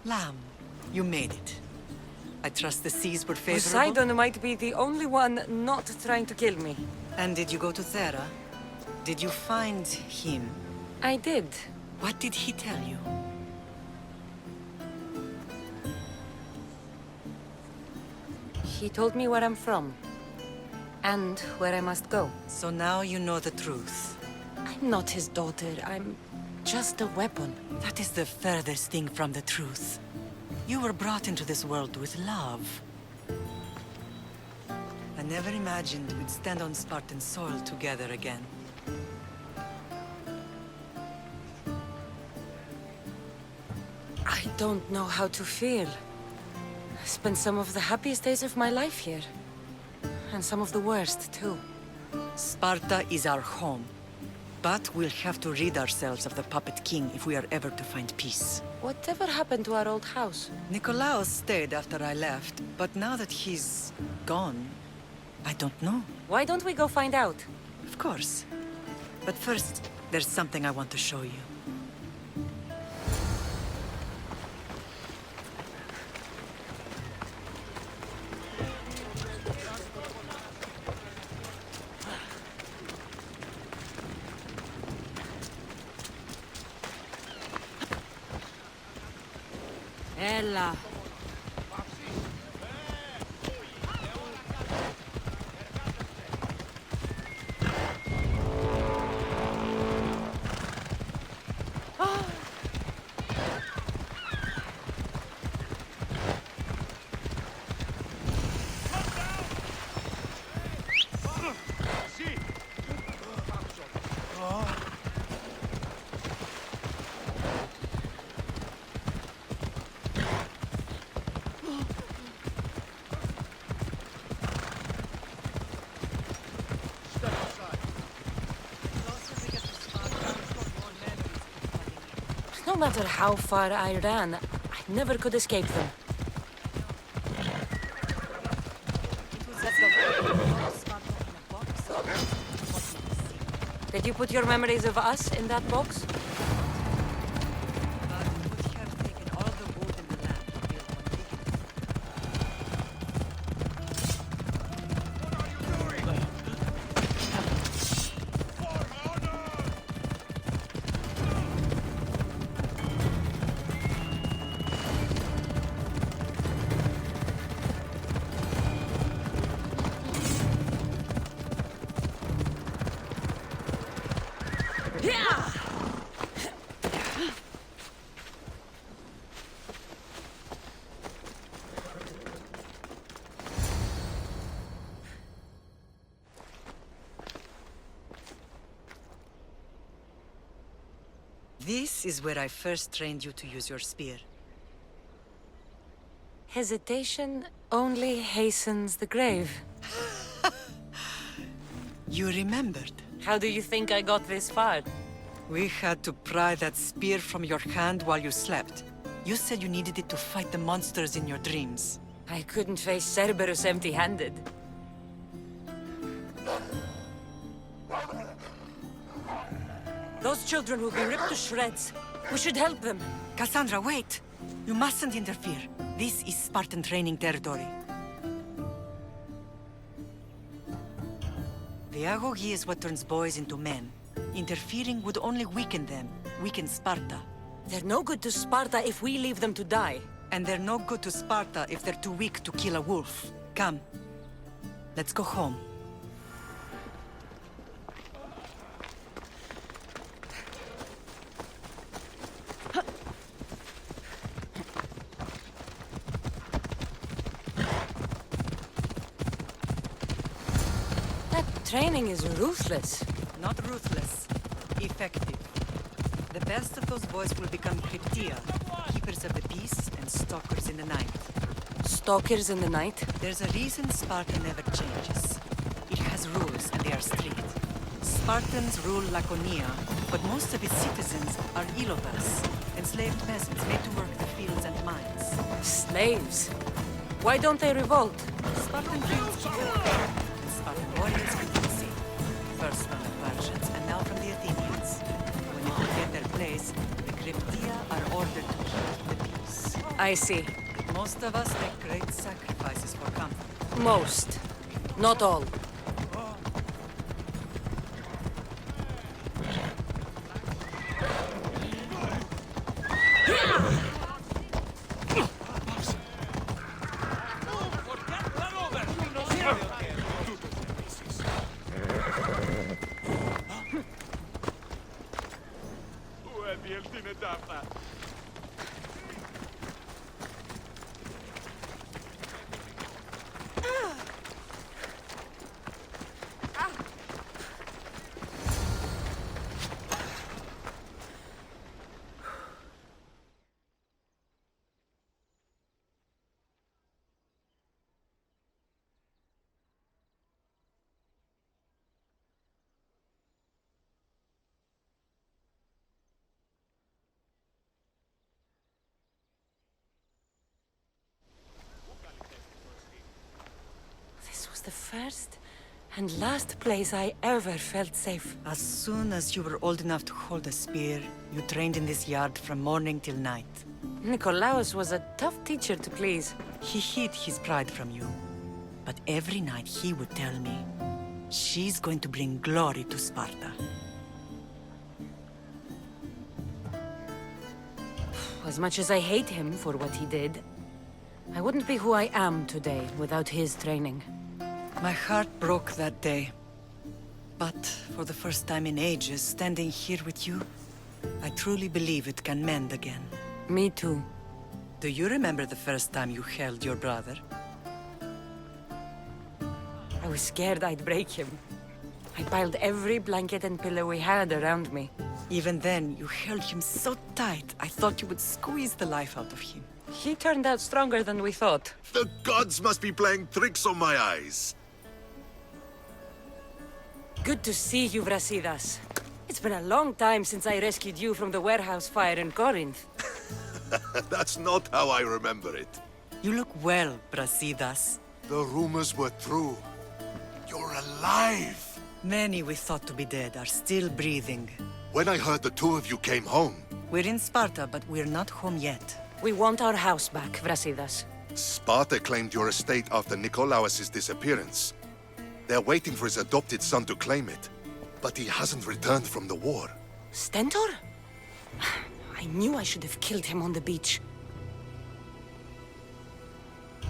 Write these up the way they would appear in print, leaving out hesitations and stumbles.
Lamb, you made it. I trust the seas were favorable? Poseidon might be the only one not trying to kill me. And did you go to Thera? Did you find him? I did. What did he tell you? He told me where I'm from. And where I must go. So now you know the truth. I'm not his daughter. I'm just a weapon. That is the furthest thing from the truth. You were brought into this world with love. I never imagined we'd stand on Spartan soil together again. I don't know how to feel. I spent some of the happiest days of my life here. And some of the worst, too. Sparta is our home. But we'll have to rid ourselves of the Puppet King if we are ever to find peace. Whatever happened to our old house? Nikolaos stayed after I left, but now that he's gone, I don't know. Why don't we go find out? Of course. But first, there's something I want to show you. Ella. No matter how far I ran, I never could escape them. Did you put your memories of us in that box? This is where I first trained you to use your spear. Hesitation only hastens the grave. You remembered. How do you think I got this far? We had to pry that spear from your hand while you slept. You said you needed it to fight the monsters in your dreams. I couldn't face Cerberus empty-handed. Those children will be ripped to shreds. We should help them. Cassandra, wait! You mustn't interfere. This is Spartan training territory. The agoge is what turns boys into men. Interfering would only weaken them, weaken Sparta. They're no good to Sparta if we leave them to die. And they're no good to Sparta if they're too weak to kill a wolf. Come. Let's go home. Training is ruthless. Not ruthless. Effective. The best of those boys will become Cryptia, keepers of the peace and stalkers in the night. Stalkers in the night? There's a reason Sparta never changes. It has rules and they are strict. Spartans rule Laconia, but most of its citizens are Ilotas, enslaved peasants made to work the fields and mines. Slaves? Why don't they revolt? Spartan fields and Spartan warriors compensate. First from the Persians and now from the Athenians. When you forget their place, the Cryptia are ordered to keep the peace. I I see. Most of us make great sacrifices for comfort. Most. Not all. This was the first and last place I ever felt safe. As soon as you were old enough to hold a spear, you trained in this yard from morning till night. Nikolaos was a tough teacher to please. He hid his pride from you. But every night he would tell me, she's going to bring glory to Sparta. As much as I hate him for what he did, I wouldn't be who I am today without his training. My heart broke that day. But for the first time in ages, standing here with you, I truly believe it can mend again. Me too. Do you remember the first time you held your brother? I was scared I'd break him. I piled every blanket and pillow we had around me. Even then, you held him so tight, I thought you would squeeze the life out of him. He turned out stronger than we thought. The gods must be playing tricks on my eyes. Good to see you, Brasidas. It's been a long time since I rescued you from the warehouse fire in Corinth. That's not how I remember it. You look well, Brasidas. The rumors were true. You're alive! Many we thought to be dead are still breathing. When I heard the two of you came home, We're in Sparta, but we're not home yet. We want our house back, Brasidas. Sparta claimed your estate after Nikolaos' disappearance. They're waiting for his adopted son to claim it, but he hasn't returned from the war. Stentor? I knew I should have killed him on the beach.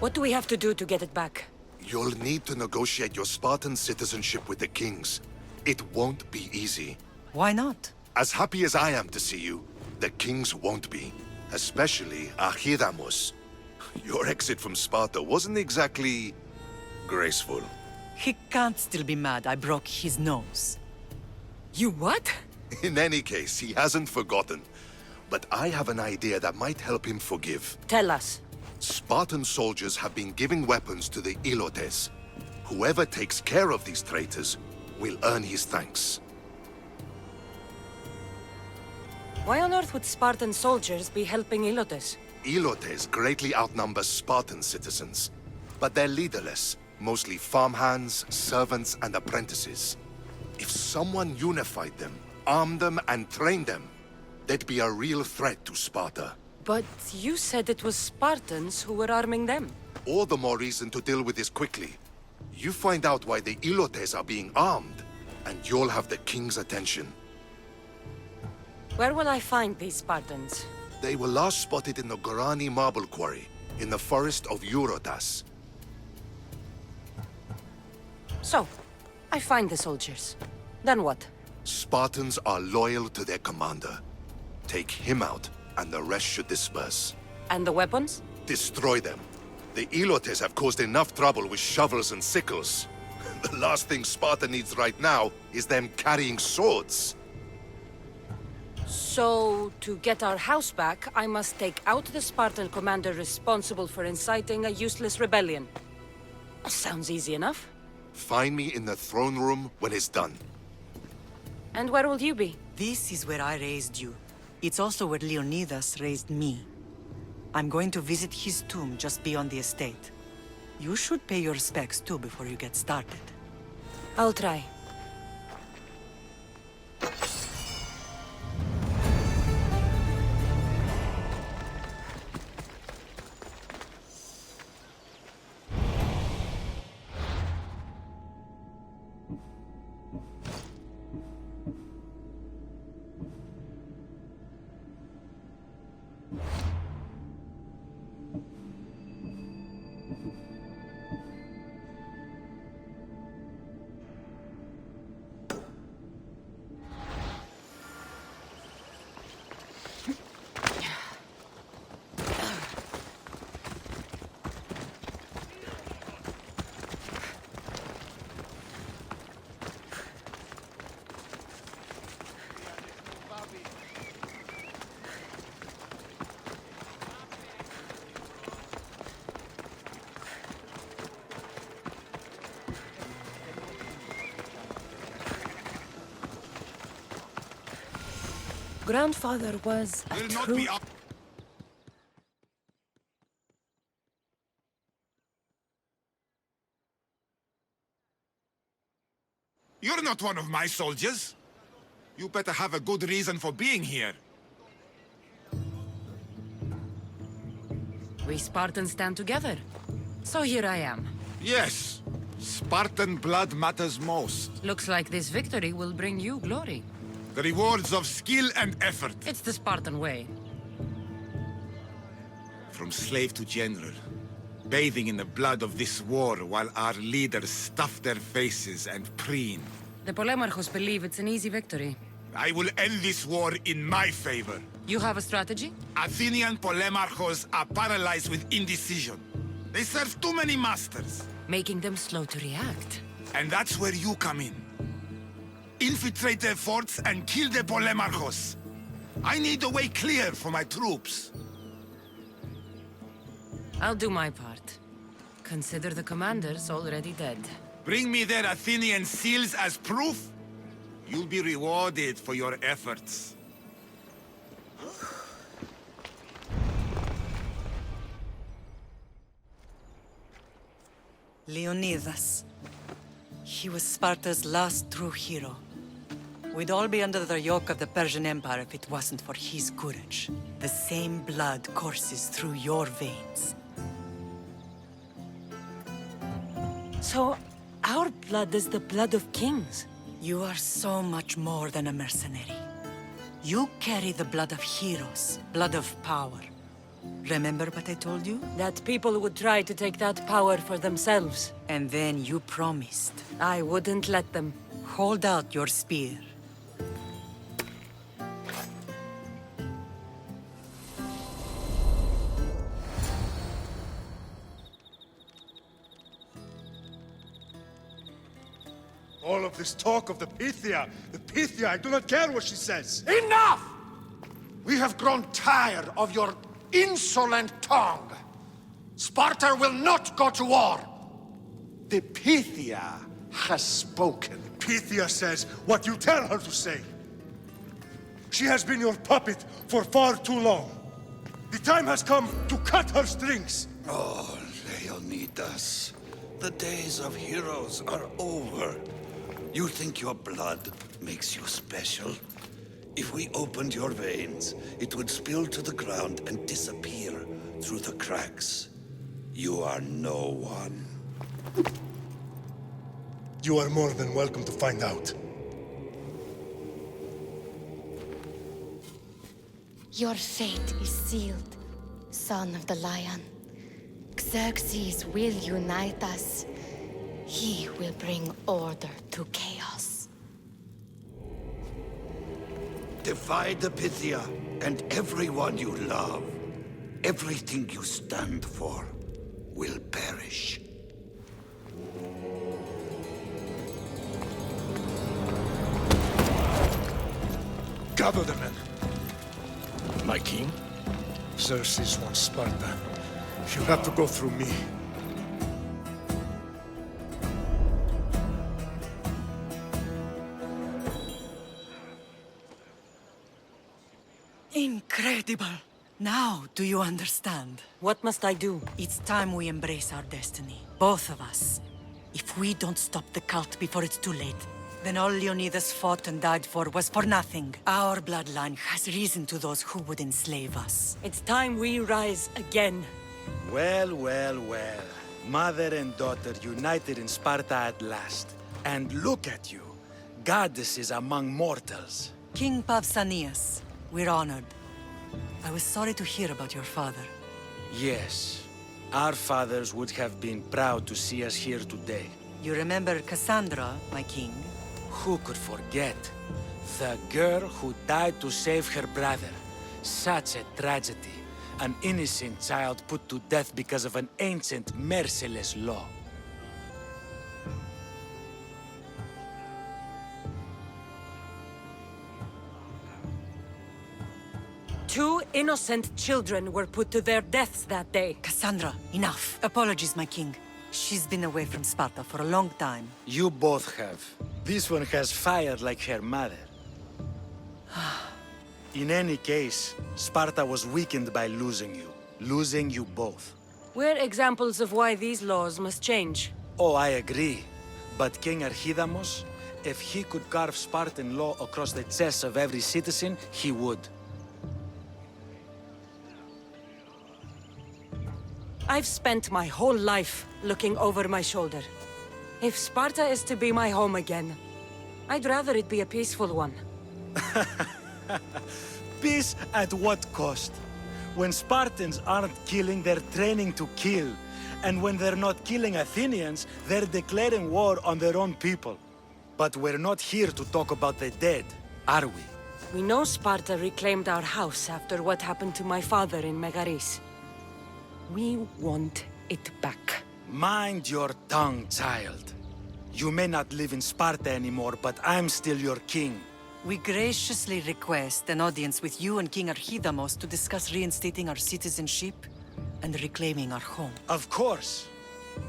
What do we have to do to get it back? You'll need to negotiate your Spartan citizenship with the kings. It won't be easy. Why not? As happy as I am to see you, the kings won't be. Especially Archidamos. Your exit from Sparta wasn't exactly graceful. He can't still be mad I broke his nose. You what? In any case, he hasn't forgotten. But I have an idea that might help him forgive. Tell us. Spartan soldiers have been giving weapons to the Ilotes. Whoever takes care of these traitors will earn his thanks. Why on earth would Spartan soldiers be helping Ilotes? Ilotes greatly outnumber Spartan citizens, but they're leaderless, mostly farmhands, servants, and apprentices. If someone unified them, armed them, and trained them, they'd be a real threat to Sparta. But you said it was Spartans who were arming them. All the more reason to deal with this quickly. You find out why the Ilotes are being armed, and you'll have the king's attention. Where will I find these Spartans? They were last spotted in the Gorani marble quarry, in the forest of Eurotas. So, I find the soldiers. Then what? Spartans are loyal to their commander. Take him out, and the rest should disperse. And the weapons? Destroy them. The Ilotes have caused enough trouble with shovels and sickles. The last thing Sparta needs right now is them carrying swords. So, to get our house back, I must take out the Spartan commander responsible for inciting a useless rebellion. Sounds easy enough. Find me in the throne room when it's done. And where will you be? This is where I raised you. It's also where Leonidas raised me. I'm going to visit his tomb just beyond the estate. You should pay your respects too before you get started. I'll try. grandfather was a Will not true... be up. You're not one of my soldiers. You better have a good reason for being here. We Spartans stand together. So here I am. Yes. Spartan blood matters most. Looks like this victory will bring you glory. The rewards of skill and effort. It's the Spartan way. From slave to general. Bathing in the blood of this war while our leaders stuff their faces and preen. The Polemarchos believe it's an easy victory. I will end this war in my favor. You have a strategy? Athenian Polemarchos are paralyzed with indecision. They serve too many masters. Making them slow to react. And that's where you come in. Infiltrate their forts and kill the Polemarchos. I need a way clear for my troops. I'll do my part. Consider the commanders already dead. Bring me their Athenian seals as proof. You'll be rewarded for your efforts. Leonidas. He was Sparta's last true hero. We'd all be under the yoke of the Persian Empire if it wasn't for his courage. The same blood courses through your veins. So, our blood is the blood of kings. You are so much more than a mercenary. You carry the blood of heroes, blood of power. Remember what I told you? That people would try to take that power for themselves. And then you promised. I wouldn't let them. Hold out your spear. All of this talk of the Pythia, I do not care what she says. Enough! We have grown tired of your insolent tongue. Sparta will not go to war. The Pythia has spoken. Pythia says what you tell her to say. She has been your puppet for far too long. The time has come to cut her strings. Oh, Leonidas, the days of heroes are over. You think your blood makes you special? If we opened your veins, it would spill to the ground and disappear through the cracks. You are no one. You are more than welcome to find out. Your fate is sealed, son of the lion. Xerxes will unite us. He will bring order to chaos. Defy the Pythia and everyone you love. Everything you stand for will perish. Gather the men. My king? Xerxes wants Sparta. You'll have to go through me. Incredible! Now, do you understand? What must I do? It's time we embrace our destiny. Both of us. If we don't stop the cult before it's too late, then all Leonidas fought and died for was for nothing. Our bloodline has risen to those who would enslave us. It's time we rise again. Well, well, well. Mother and daughter united in Sparta at last. And look at you. Goddesses among mortals. King Pausanias, we're honored. I was sorry to hear about your father. Yes. Our fathers would have been proud to see us here today. You remember Cassandra, my king? Who could forget? The girl who died to save her brother. Such a tragedy. An innocent child put to death because of an ancient, merciless law. Two innocent children were put to their deaths that day. Cassandra, enough. Apologies, my king. She's been away from Sparta for a long time. You both have. This one has fire like her mother. In any case, Sparta was weakened by losing you. Losing you both. We're examples of why these laws must change. Oh, I agree. But King Archidamos, if he could carve Spartan law across the chests of every citizen, he would. I've spent my whole life looking over my shoulder. If Sparta is to be my home again, I'd rather it be a peaceful one. Peace at what cost? When Spartans aren't killing, they're training to kill. And when they're not killing Athenians, they're declaring war on their own people. But we're not here to talk about the dead, are we? We know Sparta reclaimed our house after what happened to my father in Megaris. We want it back. Mind your tongue, child. You may not live in Sparta anymore, but I'm still your king. We graciously request an audience with you and King Archidamos to discuss reinstating our citizenship and reclaiming our home. Of course.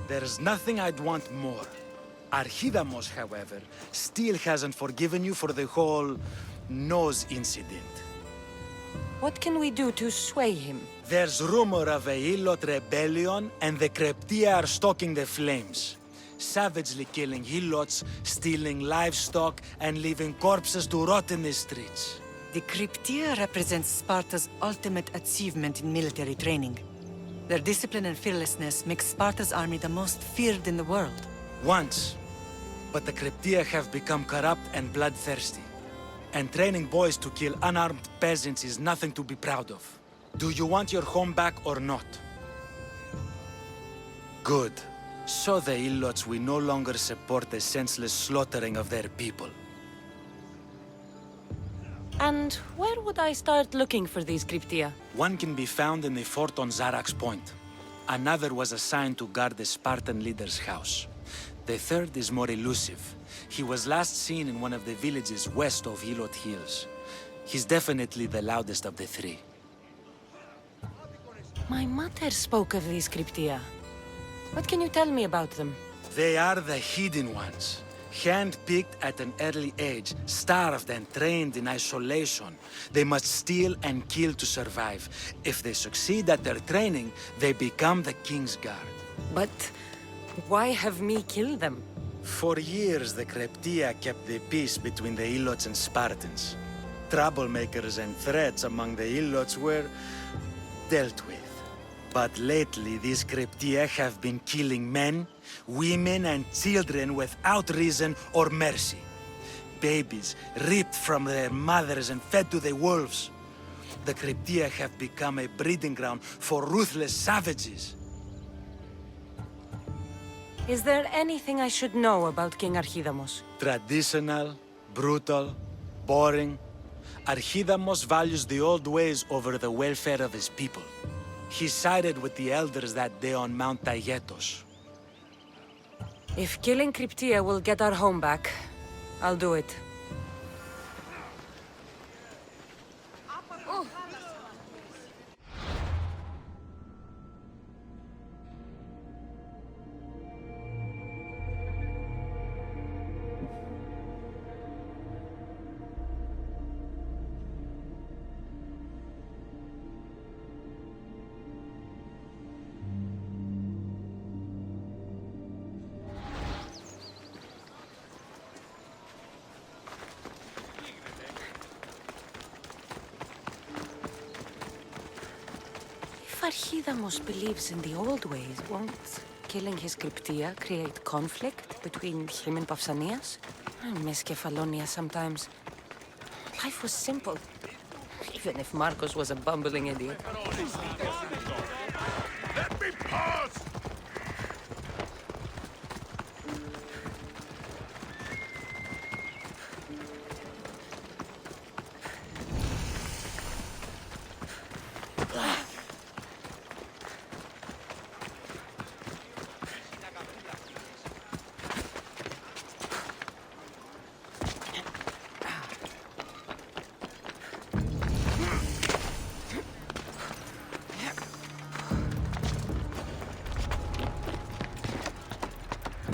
There's nothing I'd want more. Archidamos, however, still hasn't forgiven you for the whole nose incident. What can we do to sway him? There's rumor of a Hilot rebellion, and the Kreptia are stoking the flames. Savagely killing Hilots, stealing livestock, and leaving corpses to rot in the streets. The Cryptia represents Sparta's ultimate achievement in military training. Their discipline and fearlessness make Sparta's army the most feared in the world. Once. But the Cryptia have become corrupt and bloodthirsty. And training boys to kill unarmed peasants is nothing to be proud of. Do you want your home back or not? Good. So the Ilots will no longer support the senseless slaughtering of their people. And where would I start looking for these Cryptia? One can be found in the fort on Zarak's Point. Another was assigned to guard the Spartan leader's house. The third is more elusive. He was last seen in one of the villages west of Hilot Hills. He's definitely the loudest of the three. My mother spoke of these Cryptia. What can you tell me about them? They are the hidden ones. Hand-picked at an early age, starved and trained in isolation. They must steal and kill to survive. If they succeed at their training, they become the King's Guard. But why have me kill them? For years, the Cryptia kept the peace between the Ilots and Spartans. Troublemakers and threats among the Ilots were dealt with. But lately, these Cryptia have been killing men, women, and children without reason or mercy. Babies ripped from their mothers and fed to the wolves. The Cryptia have become a breeding ground for ruthless savages. Is there anything I should know about King Archidamos? Traditional, brutal, boring. Archidamos values the old ways over the welfare of his people. He sided with the elders that day on Mount Taygetos. If killing Cryptia will get our home back, I'll do it. If Archidamos believes in the old ways, won't killing his Cryptia create conflict between him and Pausanias? I miss Kefalonia sometimes. Life was simple, even if Marcos was a bumbling idiot. Let me pass!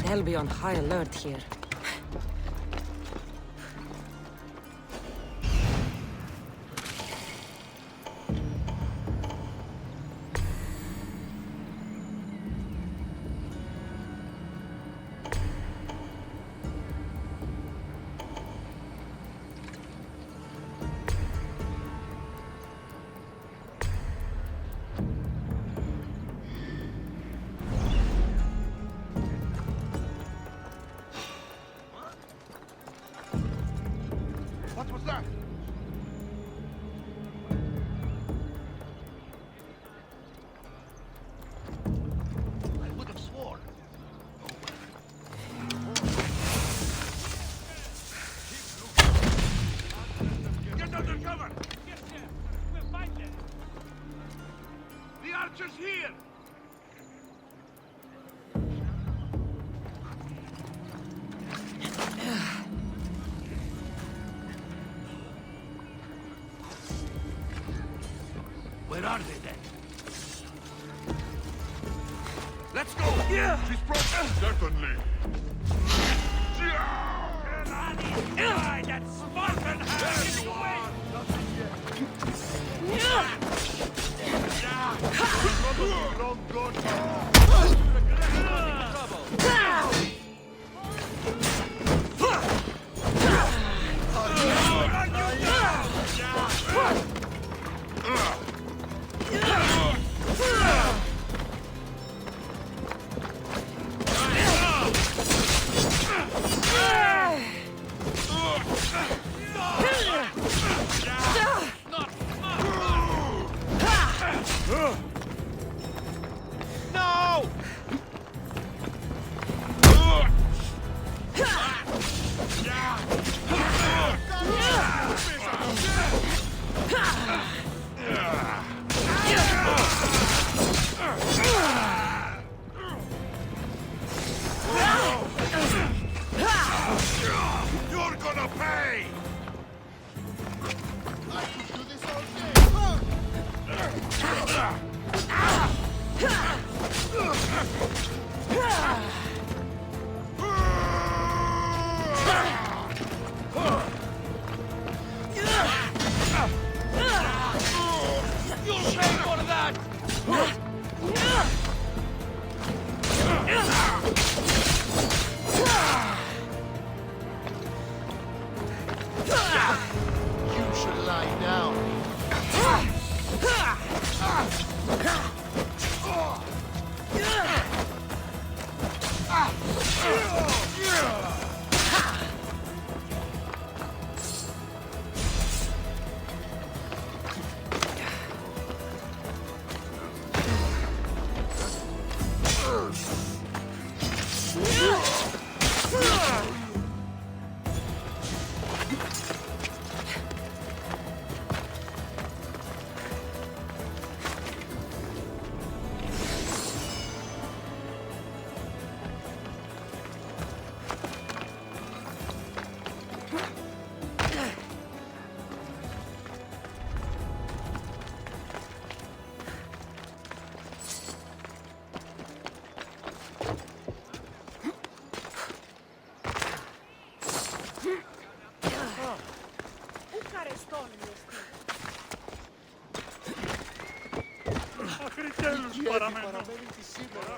They'll be on high alert here. What was that? I would have sworn. Get under cover! Yes, sir. We'll find them. The archer's here! Where are they then? Let's go! Yeah! She's broken! Certainly. Die, that Spartan has it away! You're gonna pay! You'll pay for that! You should lie down. Παραμένει τη σήμερα.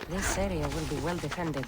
This area will be well defended.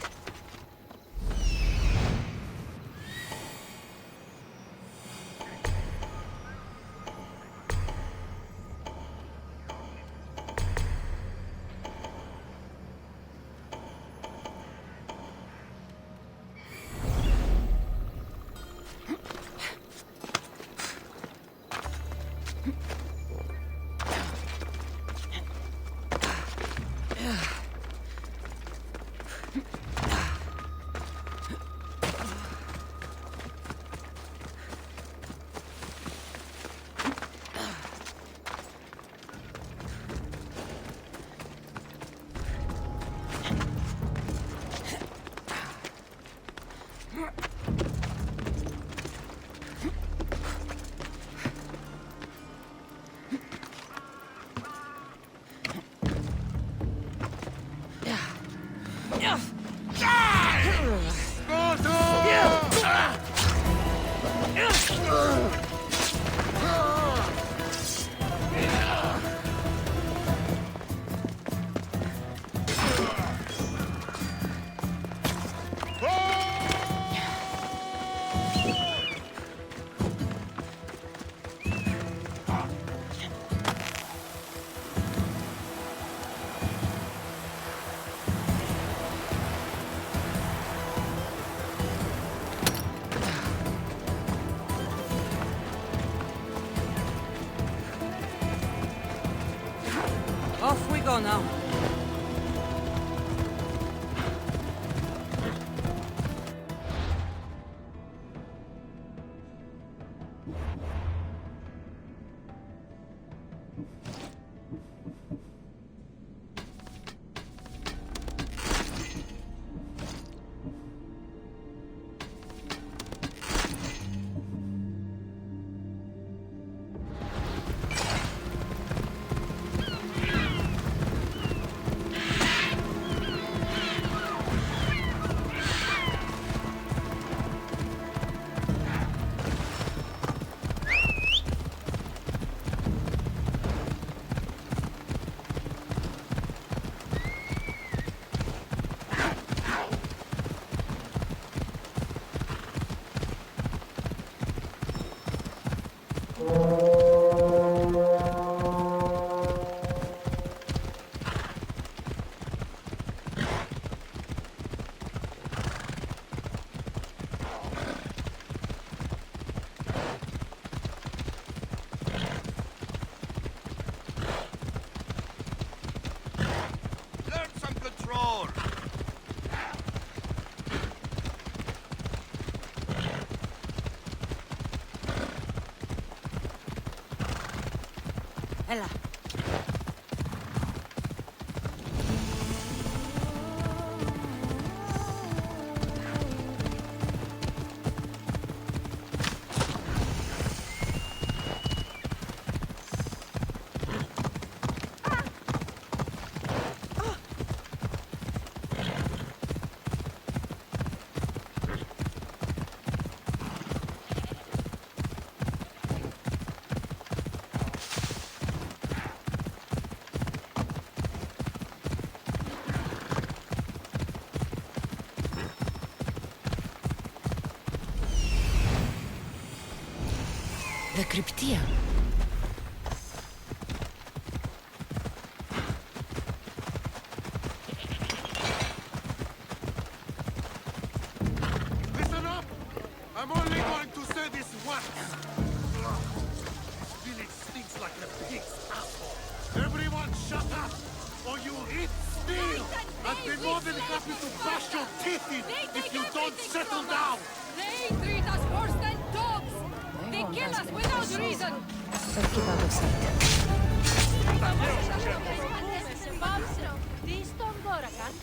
Off we go now. Learn some control. Ella. The Cryptia. Listen up! I'm only going to say this once. This village stinks like a pig's asshole. Everyone shut up, or you'll eat steel! I'd be more than happy to bash your teeth in if you don't settle down! They treat us worse than dogs! They kill us without reason! Let's keep out of sight. Τι στον Βόρακαν?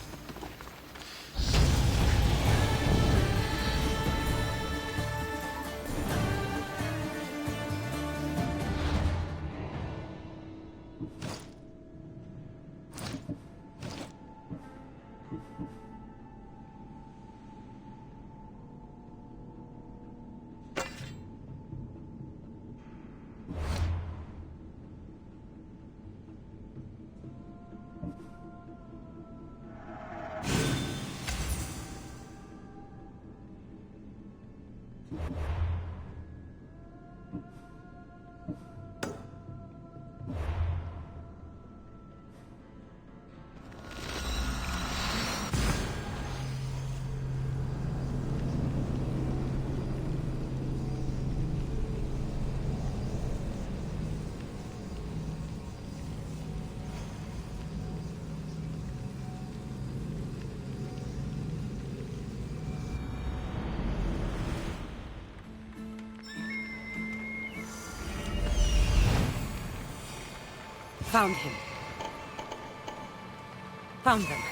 Found him. Found them.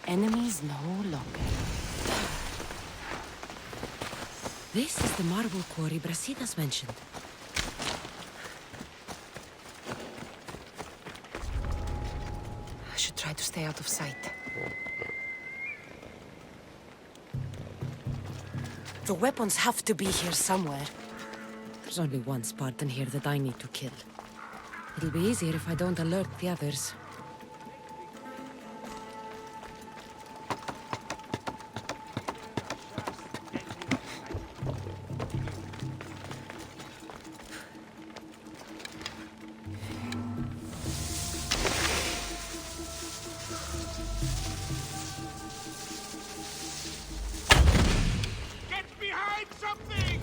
Enemies no longer. This is the marble quarry Brasidas mentioned. I should try to stay out of sight. The weapons have to be here somewhere. There's only one Spartan here that I need to kill. It'll be easier if I don't alert the others. Get behind something!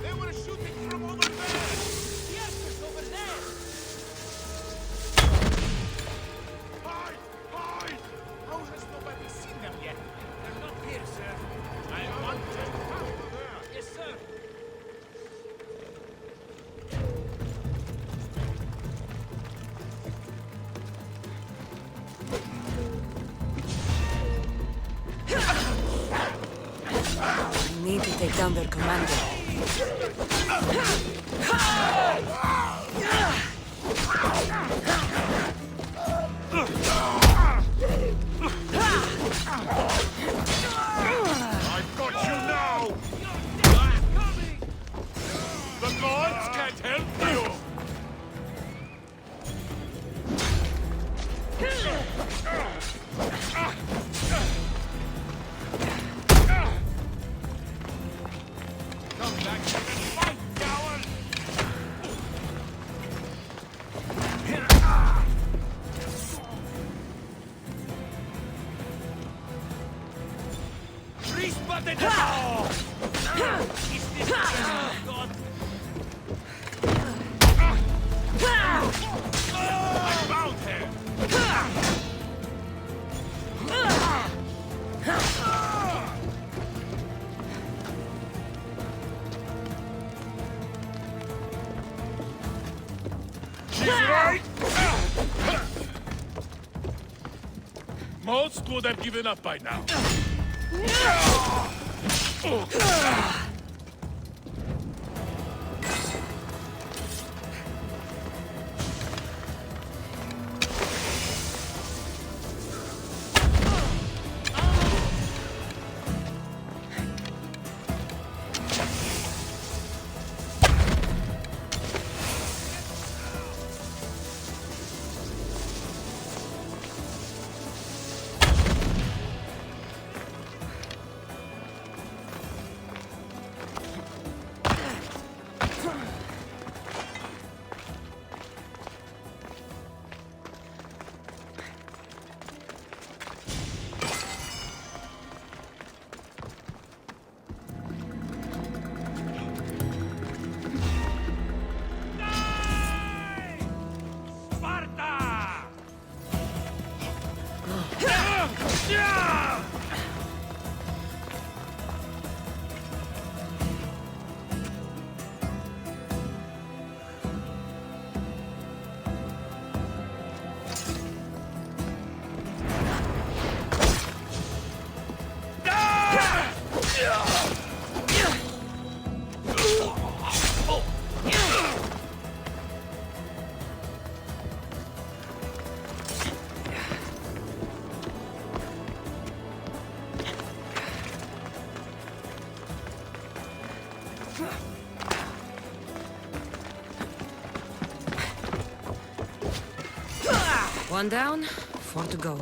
They were shooting from over there! Yes, it's over there! Hide! Hide! How has nobody seen them yet? They're not here, sir. I want them over there. Yes, sir. I need to take down their commander. I've got you now! The gods can't help you! Come back here and fight, coward! Respotted now! Is this the god? I found her! She's right! Most would have given up by now. One down, 4 to go.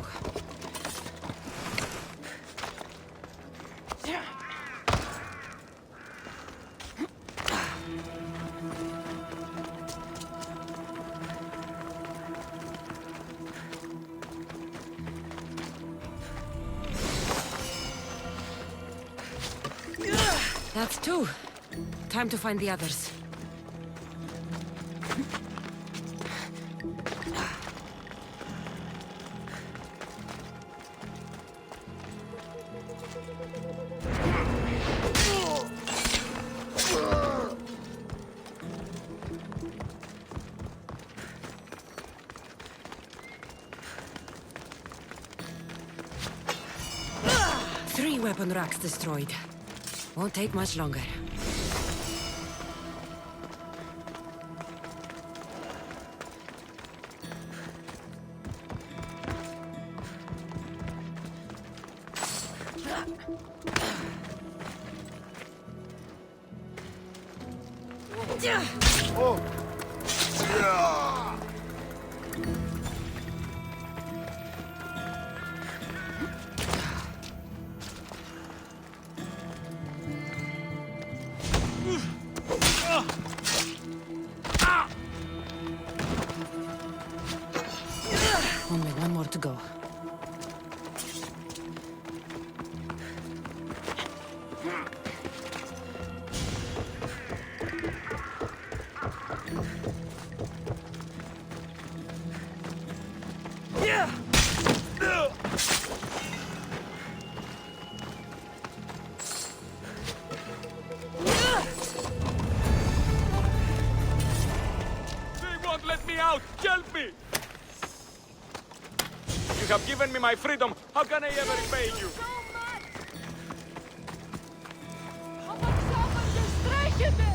That's 2. Time to find the others. Three weapon racks destroyed. Won't take much longer. Only one more to go. They won't let me out! Help me! You have given me my freedom. How can I ever repay you? So much! How much someone just striking it?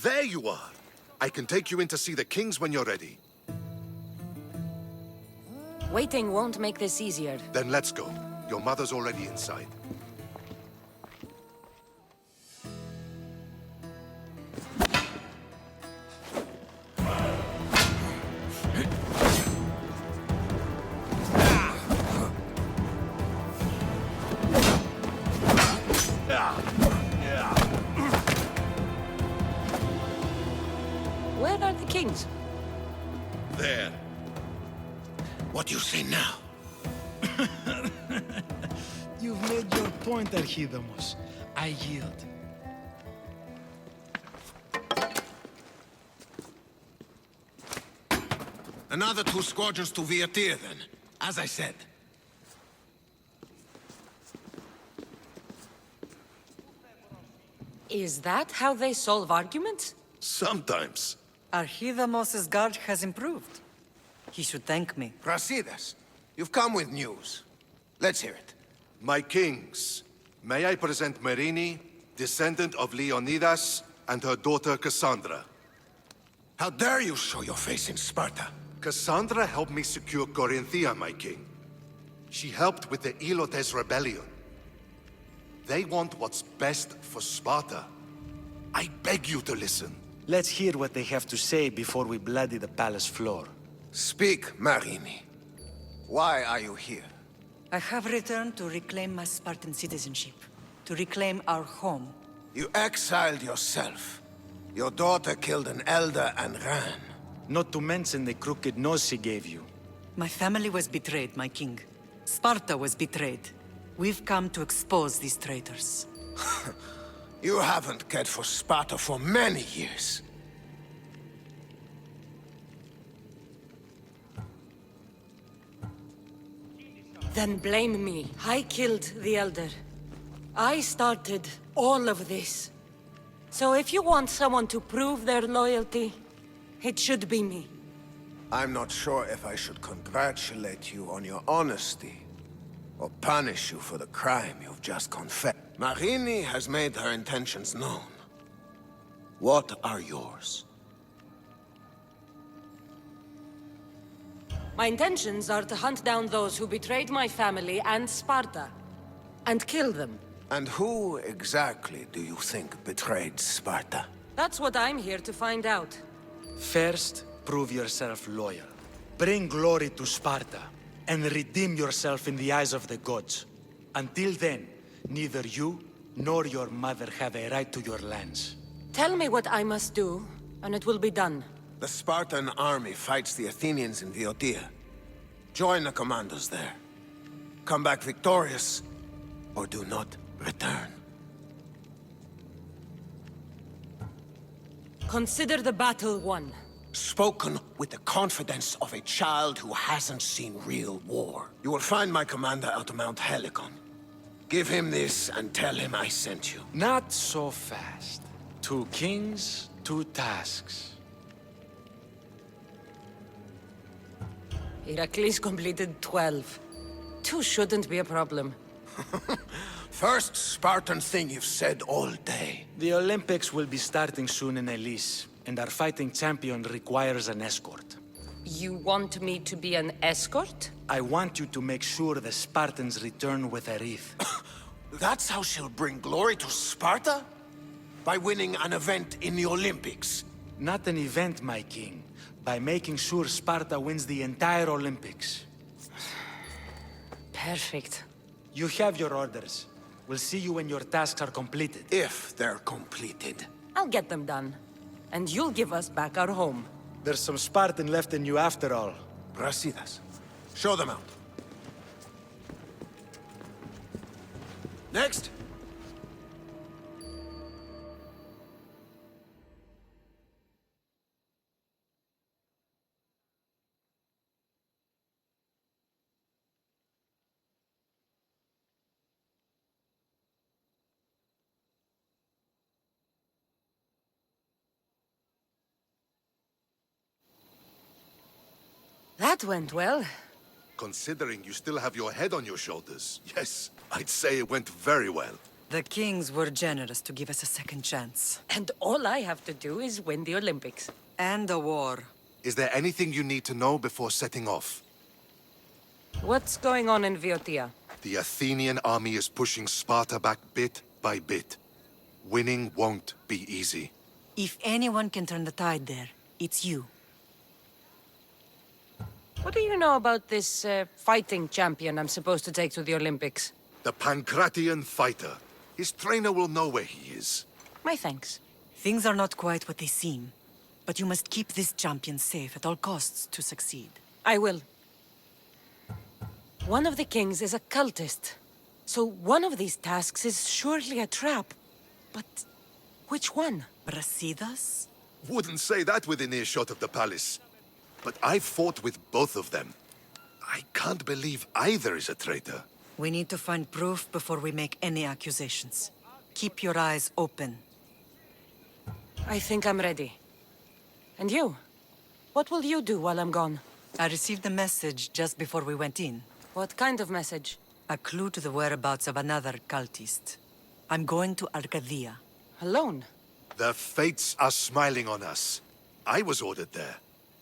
There you are! I can take you in to see the kings when you're ready. Waiting won't make this easier. Then let's go. Your mother's already inside. Where are the kings? There. What do you say now? You've made your point, Archidamos. I yield. Another 2 squadrons to Viatir, then. As I said. Is that how they solve arguments? Sometimes. Archidamos's guard has improved. He should thank me. Brasidas, you've come with news. Let's hear it. My kings, may I present Merini, descendant of Leonidas, and her daughter Cassandra. How dare you show your face in Sparta? Cassandra helped me secure Corinthia, my king. She helped with the Ilotes rebellion. They want what's best for Sparta. I beg you to listen. Let's hear what they have to say before we bloody the palace floor. Speak, Marini. Why are you here? I have returned to reclaim my Spartan citizenship, to reclaim our home. You exiled yourself. Your daughter killed an elder and ran. Not to mention the crooked nose she gave you. My family was betrayed, my king. Sparta was betrayed. We've come to expose these traitors. You haven't cared for Sparta for many years. Then blame me. I killed the Elder. I started all of this. So if you want someone to prove their loyalty, it should be me. I'm not sure if I should congratulate you on your honesty, or punish you for the crime you've just confessed. Marini has made her intentions known. What are yours? My intentions are to hunt down those who betrayed my family and Sparta, and kill them. And who exactly do you think betrayed Sparta? That's what I'm here to find out. First, prove yourself loyal. Bring glory to Sparta, and redeem yourself in the eyes of the gods. Until then, neither you nor your mother have a right to your lands. Tell me what I must do, and it will be done. The Spartan army fights the Athenians in Viotia. Join the commandos there. Come back victorious, or do not return. Consider the battle won. Spoken with the confidence of a child who hasn't seen real war. You will find my commander at Mount Helicon. Give him this and tell him I sent you. Not so fast. 2 kings, 2 tasks. Heracles completed 12. 2 shouldn't be a problem. First Spartan thing you've said all day. The Olympics will be starting soon in Elise, and our fighting champion requires an escort. You want me to be an escort? I want you to make sure the Spartans return with a wreath. That's how she'll bring glory to Sparta? By winning an event in the Olympics? Not an event, my king. By making sure Sparta wins the entire Olympics. Perfect. You have your orders. We'll see you when your tasks are completed. If they're completed. I'll get them done. And you'll give us back our home. There's some Spartan left in you after all. Brasidas, show them out. Next. That went well. Considering you still have your head on your shoulders, yes, I'd say it went very well. The kings were generous to give us a second chance. And all I have to do is win the Olympics. And a war. Is there anything you need to know before setting off? What's going on in Viotia? The Athenian army is pushing Sparta back bit by bit. Winning won't be easy. If anyone can turn the tide there, it's you. What do you know about this fighting champion I'm supposed to take to the Olympics? The Pancratian fighter. His trainer will know where he is. My thanks. Things are not quite what they seem. But you must keep this champion safe at all costs to succeed. I will. One of the kings is a cultist. So one of these tasks is surely a trap. But which one? Brasidas? Wouldn't say that within earshot of the palace. But I've fought with both of them. I can't believe either is a traitor. We need to find proof before we make any accusations. Keep your eyes open. I think I'm ready. And you? What will you do while I'm gone? I received a message just before we went in. What kind of message? A clue to the whereabouts of another cultist. I'm going to Arcadia. Alone? The fates are smiling on us. I was ordered there.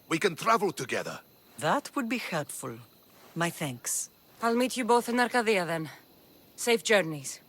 We can travel together. That would be helpful. My thanks. I'll meet you both in Arcadia then. Safe journeys.